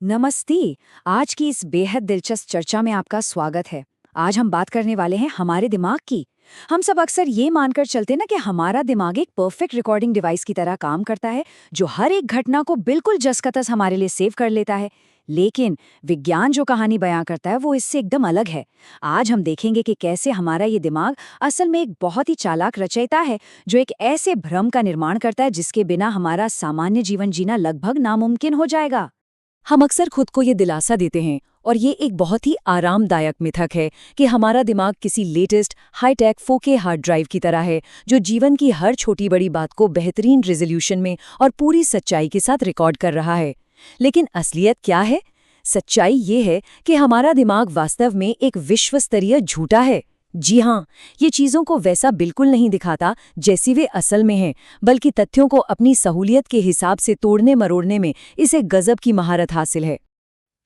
नमस्ते। आज की इस बेहद दिलचस्प चर्चा में आपका स्वागत है। आज हम बात करने वाले हैं हमारे दिमाग की। हम सब अक्सर ये मानकर चलते ना कि हमारा दिमाग एक परफेक्ट रिकॉर्डिंग डिवाइस की तरह काम करता है, जो हर एक घटना को बिल्कुल जसकतस हमारे लिए सेव कर लेता है। लेकिन विज्ञान जो कहानी बयां करता है वो इससे एकदम अलग है। आज हम देखेंगे कि कैसे हमारा ये दिमाग असल में एक बहुत ही चालाक रचयिता है, जो एक ऐसे भ्रम का निर्माण करता है जिसके बिना हमारा सामान्य जीवन जीना लगभग नामुमकिन हो जाएगा। हम अक्सर खुद को ये दिलासा देते हैं और ये एक बहुत ही आरामदायक मिथक है कि हमारा दिमाग किसी latest hi tech 4K hard drive की तरह है, जो जीवन की हर छोटी बड़ी बात को बेहतरीन रेजोल्यूशन में और पूरी सच्चाई के साथ रिकॉर्ड कर रहा है। लेकिन असलियत क्या है? सच्चाई ये है कि हमारा दिमाग वास्तव में एक विश्व स्तरीय झूठा है। जी हाँ, ये चीज़ों को वैसा बिल्कुल नहीं दिखाता जैसी वे असल में हैं, बल्कि तथ्यों को अपनी सहूलियत के हिसाब से तोड़ने मरोड़ने में इसे गजब की महारत हासिल है।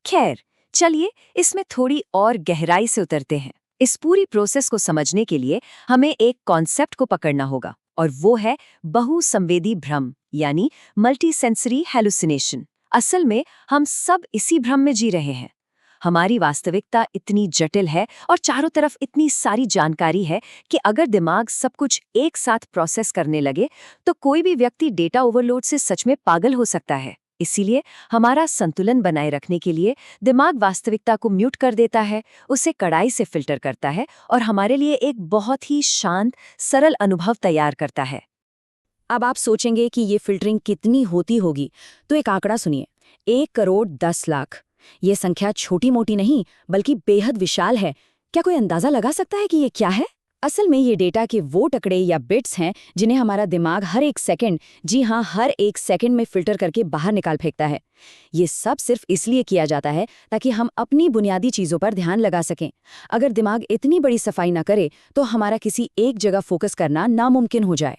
खैर, चलिए इसमें थोड़ी और गहराई से उतरते हैं। इस पूरी प्रोसेस को समझने के लिए हमें एक कॉन्सेप्ट को पकड़ना होगा, और वो है बहुसंवेदी भ्रम, यानी मल्टी सेंसरी हेलुसिनेशन। असल में हम सब इसी भ्रम में जी रहे हैं। हमारी वास्तविकता इतनी जटिल है और चारों तरफ इतनी सारी जानकारी है कि अगर दिमाग सब कुछ एक साथ प्रोसेस करने लगे तो कोई भी व्यक्ति डेटा ओवरलोड से सच में पागल हो सकता है। इसीलिए हमारा संतुलन बनाए रखने के लिए दिमाग वास्तविकता को म्यूट कर देता है, उसे कड़ाई से फिल्टर करता है और हमारे लिए एक बहुत ही शांत, सरल अनुभव तैयार करता है। अब आप सोचेंगे कि ये फिल्टरिंग कितनी होती होगी, तो एक आंकड़ा सुनिए। 1 करोड़ 10 लाख। ये संख्या छोटी मोटी नहीं बल्कि बेहद विशाल है। क्या कोई अंदाजा लगा सकता है कि ये क्या है? असल में ये डेटा के वो टुकड़े या बिट्स हैं जिन्हें हमारा दिमाग हर एक सेकंड, जी हाँ, हर एक सेकंड में फिल्टर करके बाहर निकाल फेंकता है। ये सब सिर्फ इसलिए किया जाता है ताकि हम अपनी बुनियादी चीज़ों पर ध्यान लगा सकें। अगर दिमाग इतनी बड़ी सफाई न करे तो हमारा किसी एक जगह फोकस करना नामुमकिन हो जाए।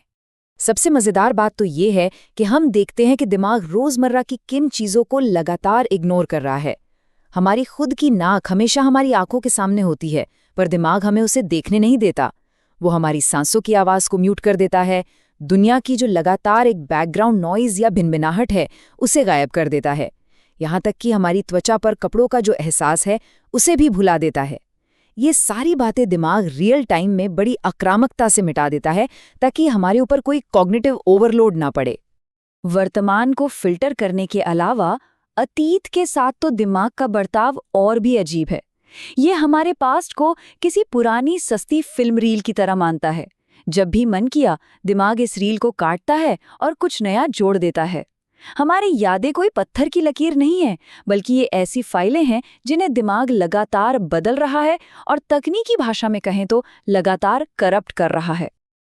सबसे मज़ेदार बात तो ये है कि हम देखते हैं कि दिमाग रोज़मर्रा की किन चीज़ों को लगातार इग्नोर कर रहा है। हमारी खुद की नाक हमेशा हमारी आंखों के सामने होती है, पर दिमाग हमें उसे देखने नहीं देता। वो हमारी सांसों की आवाज़ को म्यूट कर देता है, दुनिया की जो लगातार एक बैकग्राउंड नॉइज़ या भिनभिनाहट है उसे गायब कर देता है। यहाँ तक कि हमारी त्वचा पर कपड़ों का जो एहसास है उसे भी भुला देता है। ये सारी बातें दिमाग रियल टाइम में बड़ी आक्रामकता से मिटा देता है ताकि हमारे ऊपर कोई कॉग्निटिव ओवरलोड ना पड़े। वर्तमान को फिल्टर करने के अलावा अतीत के साथ तो दिमाग का बर्ताव और भी अजीब है। ये हमारे पास्ट को किसी पुरानी सस्ती फिल्म रील की तरह मानता है। जब भी मन किया, दिमाग इस रील को काटता है और कुछ नया जोड़ देता है। हमारी यादें कोई पत्थर की लकीर नहीं है, बल्कि ये ऐसी फाइलें हैं जिन्हें दिमाग लगातार बदल रहा है और तकनीकी भाषा में कहें तो लगातार करप्ट कर रहा है।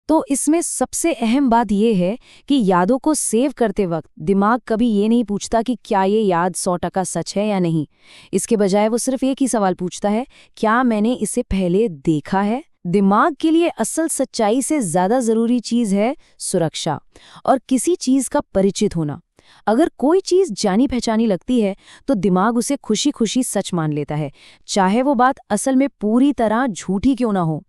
तो इसमें सबसे अहम बात यह है कि यादों को सेव करते वक्त दिमाग कभी ये नहीं पूछता कि क्या ये याद 100% सच है या नहीं। इसके बजाय वो सिर्फ एक ही सवाल पूछता है, क्या मैंने इसे पहले देखा है? दिमाग के लिए असल सच्चाई से ज़्यादा ज़रूरी चीज़ है सुरक्षा और किसी चीज़ का परिचित होना। अगर कोई चीज़ जानी पहचानी लगती है तो दिमाग उसे खुशी खुशी सच मान लेता है, चाहे वो बात असल में पूरी तरह झूठी क्यों ना हो।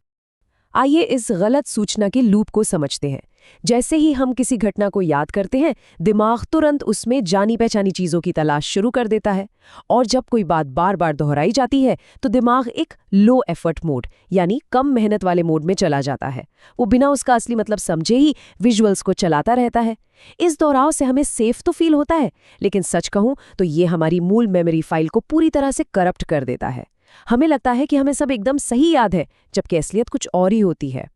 आइए इस गलत सूचना के लूप को समझते हैं। जैसे ही हम किसी घटना को याद करते हैं, दिमाग तुरंत उसमें जानी पहचानी चीज़ों की तलाश शुरू कर देता है, और जब कोई बात बार बार दोहराई जाती है तो दिमाग एक लो एफर्ट मोड यानी कम मेहनत वाले मोड में चला जाता है। वो बिना उसका असली मतलब समझे ही विजुअल्स को चलाता रहता है। इस दोहराव से हमें सेफ तो फील होता है, लेकिन सच कहूँ तो ये हमारी मूल मेमोरी फाइल को पूरी तरह से करप्ट कर देता है। हमें लगता है कि हमें सब एकदम सही याद है, जबकि असलियत कुछ और ही होती है।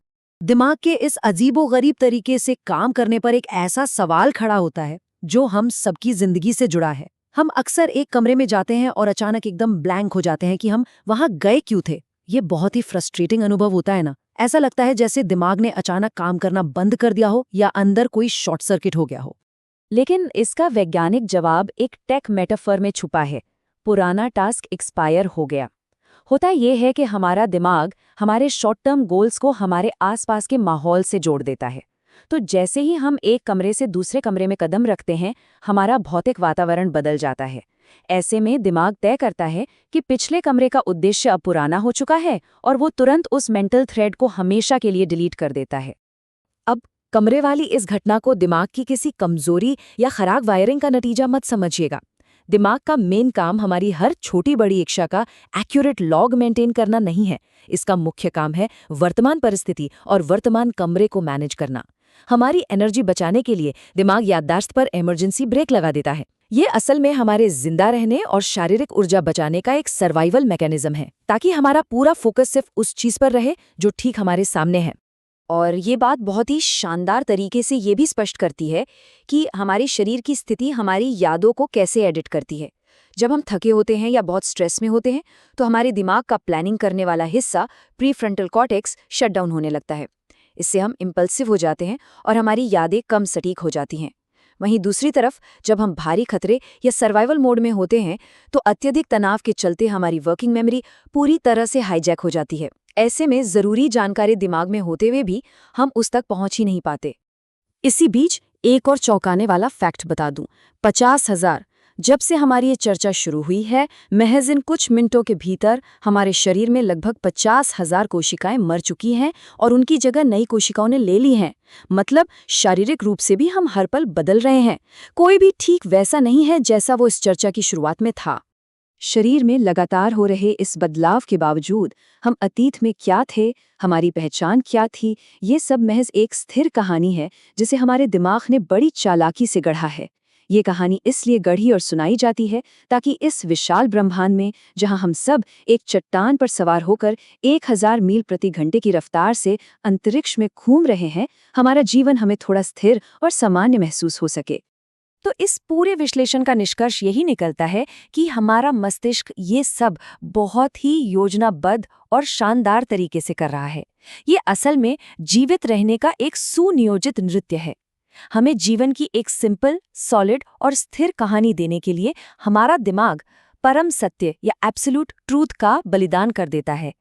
दिमाग के इस अजीबोगरीब तरीके से काम करने पर एक ऐसा सवाल खड़ा होता है जो हम सबकी जिंदगी से जुड़ा है। हम अक्सर एक कमरे में जाते हैं और अचानक एकदम ब्लैंक हो जाते हैं कि हम वहां गए क्यों थे। ये बहुत ही फ्रस्ट्रेटिंग अनुभव होता है ना। ऐसा लगता है जैसे दिमाग ने अचानक काम करना बंद कर दिया हो या अंदर कोई शॉर्ट सर्किट हो गया हो। लेकिन इसका वैज्ञानिक जवाब एक टेक मेटाफर में छुपा है। पुराना टास्क एक्सपायर हो गया। होता यह है कि हमारा दिमाग हमारे शॉर्ट टर्म गोल्स को हमारे आसपास के माहौल से जोड़ देता है। तो जैसे ही हम एक कमरे से दूसरे कमरे में कदम रखते हैं, हमारा भौतिक वातावरण बदल जाता है। ऐसे में दिमाग तय करता है कि पिछले कमरे का उद्देश्य अब पुराना हो चुका है और वो तुरंत उस मेंटल थ्रेड को हमेशा के लिए डिलीट कर देता है। अब कमरे वाली इस घटना को दिमाग की किसी कमजोरी या खराब वायरिंग का नतीजा मत समझिएगा। दिमाग का मेन काम हमारी हर छोटी बड़ी इच्छा का एक्यूरेट लॉग मेंटेन करना नहीं है। इसका मुख्य काम है वर्तमान परिस्थिति और वर्तमान कमरे को मैनेज करना। हमारी एनर्जी बचाने के लिए दिमाग याददाश्त पर इमरजेंसी ब्रेक लगा देता है। ये असल में हमारे जिंदा रहने और शारीरिक ऊर्जा बचाने का एक सर्वाइवल मैकेनिज्म है, ताकि हमारा पूरा फोकस सिर्फ उस चीज पर रहे जो ठीक हमारे सामने है। और ये बात बहुत ही शानदार तरीके से ये भी स्पष्ट करती है कि हमारे शरीर की स्थिति हमारी यादों को कैसे एडिट करती है। जब हम थके होते हैं या बहुत स्ट्रेस में होते हैं तो हमारे दिमाग का प्लानिंग करने वाला हिस्सा प्रीफ्रंटल कॉर्टेक्स शट डाउन होने लगता है। इससे हम इम्पल्सिव हो जाते हैं और हमारी यादें कम सटीक हो जाती हैं। वहीं दूसरी तरफ जब हम भारी खतरे या सर्वाइवल मोड में होते हैं तो अत्यधिक तनाव के चलते हमारी वर्किंग मेमोरी पूरी तरह से हाईजैक हो जाती है। ऐसे में ज़रूरी जानकारी दिमाग में होते हुए भी हम उस तक पहुंच ही नहीं पाते। इसी बीच एक और चौंकाने वाला फैक्ट बता दूं, 50,000। जब से हमारी ये चर्चा शुरू हुई है, महज इन कुछ मिनटों के भीतर हमारे शरीर में लगभग 50,000 कोशिकाएं मर चुकी हैं और उनकी जगह नई कोशिकाओं ने ले ली हैं। मतलब शारीरिक रूप से भी हम हर पल बदल रहे हैं। कोई भी ठीक वैसा नहीं है जैसा वो इस चर्चा की शुरुआत में था। शरीर में लगातार हो रहे इस बदलाव के बावजूद हम अतीत में क्या थे, हमारी पहचान क्या थी, ये सब महज एक स्थिर कहानी है जिसे हमारे दिमाग ने बड़ी चालाकी से गढ़ा है। ये कहानी इसलिए गढ़ी और सुनाई जाती है ताकि इस विशाल ब्रह्मांड में, जहां हम सब एक चट्टान पर सवार होकर 1000 मील प्रति घंटे की रफ्तार से अंतरिक्ष में घूम रहे हैं, हमारा जीवन हमें थोड़ा स्थिर और सामान्य महसूस हो सके। तो इस पूरे विश्लेषण का निष्कर्ष यही निकलता है कि हमारा मस्तिष्क ये सब बहुत ही योजनाबद्ध और शानदार तरीके से कर रहा है। ये असल में जीवित रहने का एक सुनियोजित नृत्य है। हमें जीवन की एक सिंपल, सॉलिड और स्थिर कहानी देने के लिए हमारा दिमाग परम सत्य या एब्सोल्यूट ट्रूथ का बलिदान कर देता है।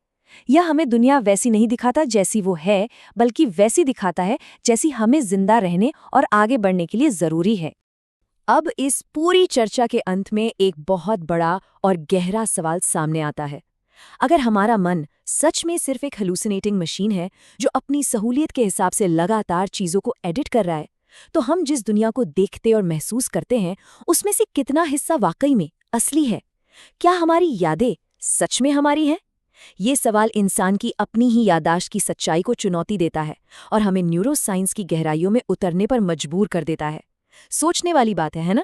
यह हमें दुनिया वैसी नहीं दिखाता जैसी वो है, बल्कि वैसी दिखाता है जैसी हमें जिंदा रहने और आगे बढ़ने के लिए जरूरी है। अब इस पूरी चर्चा के अंत में एक बहुत बड़ा और गहरा सवाल सामने आता है। अगर हमारा मन सच में सिर्फ एक हेलुसिनेटिंग मशीन है जो अपनी सहूलियत के हिसाब से लगातार चीजों को एडिट कर रहा है, तो हम जिस दुनिया को देखते और महसूस करते हैं उसमें से कितना हिस्सा वाकई में असली है? क्या हमारी यादें सच में हमारी हैं? ये सवाल इंसान की अपनी ही याददाश्त की सच्चाई को चुनौती देता है और हमें न्यूरोसाइंस की गहराइयों में उतरने पर मजबूर कर देता है। सोचने वाली बात है ना?